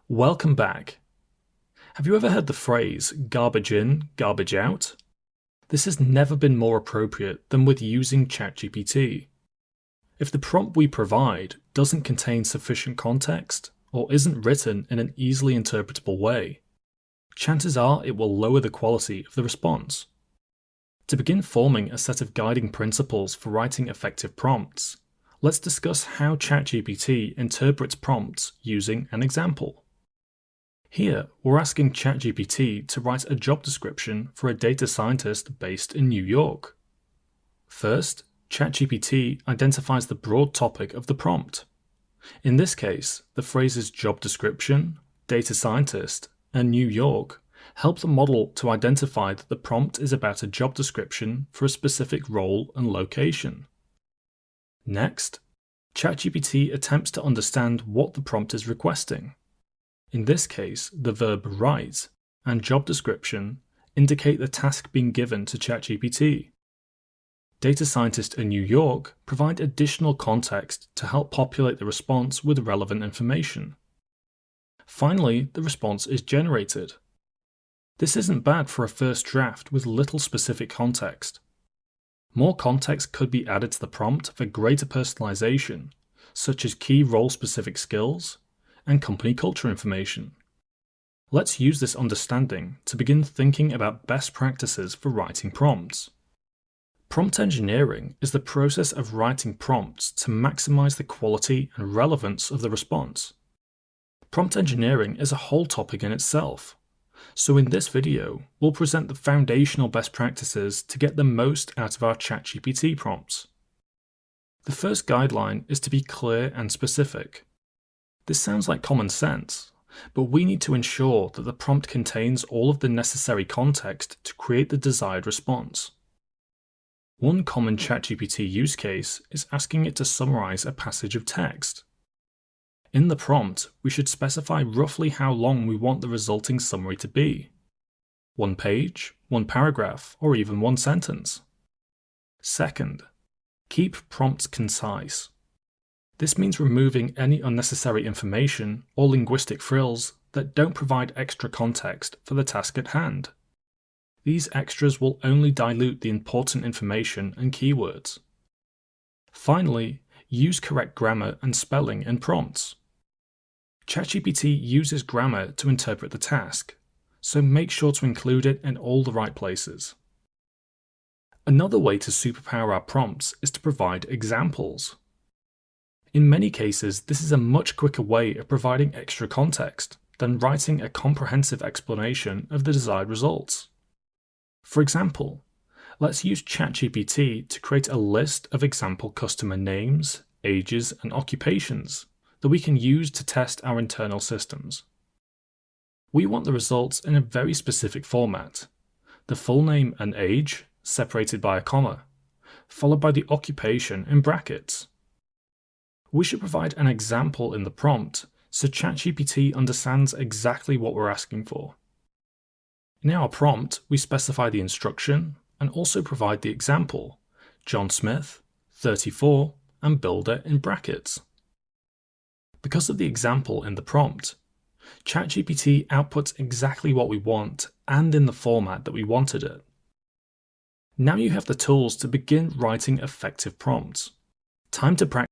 Welcome back. Have you ever heard the phrase garbage in, garbage out? This has never been more appropriate than with using ChatGPT. If the prompt we provide doesn't contain sufficient context or isn't written in an easily interpretable way, chances are it will lower the quality of the response. To begin forming a set of guiding principles for writing effective prompts, let's discuss how ChatGPT interprets prompts using an example. Here, we're asking ChatGPT to write a job description for a data scientist based in New York. First, ChatGPT identifies the broad topic of the prompt. In this case, the phrases job description, data scientist, and New York help the model to identify that the prompt is about a job description for a specific role and location. Next, ChatGPT attempts to understand what the prompt is requesting. In this case, the verb write and job description indicate the task being given to ChatGPT. Data scientist in New York provide additional context to help populate the response with relevant information. Finally, the response is generated. This isn't bad for a first draft with little specific context. More context could be added to the prompt for greater personalization, such as key role-specific skills and company culture information. Let's use this understanding to begin thinking about best practices for writing prompts. Prompt engineering is the process of writing prompts to maximize the quality and relevance of the response. Prompt engineering is a whole topic in itself, so in this video, we'll present the foundational best practices to get the most out of our ChatGPT prompts. The first guideline is to be clear and specific. This sounds like common sense, but we need to ensure that the prompt contains all of the necessary context to create the desired response. One common ChatGPT use case is asking it to summarize a passage of text. In the prompt, we should specify roughly how long we want the resulting summary to be. 1 page, 1 paragraph, or even 1 sentence. Second, keep prompts concise. This means removing any unnecessary information or linguistic frills that don't provide extra context for the task at hand. These extras will only dilute the important information and keywords. Finally, use correct grammar and spelling in prompts. ChatGPT uses grammar to interpret the task, so make sure to include it in all the right places. Another way to superpower our prompts is to provide examples. In many cases, this is a much quicker way of providing extra context than writing a comprehensive explanation of the desired results. For example, let's use ChatGPT to create a list of example customer names, ages, and occupations that we can use to test our internal systems. We want the results in a very specific format: the full name and age separated by a comma, followed by the occupation in brackets. We should provide an example in the prompt so ChatGPT understands exactly what we're asking for. In our prompt, we specify the instruction and also provide the example: John Smith, 34, and builder in brackets. Because of the example in the prompt, ChatGPT outputs exactly what we want and in the format that we wanted it. Now you have the tools to begin writing effective prompts. Time to practice.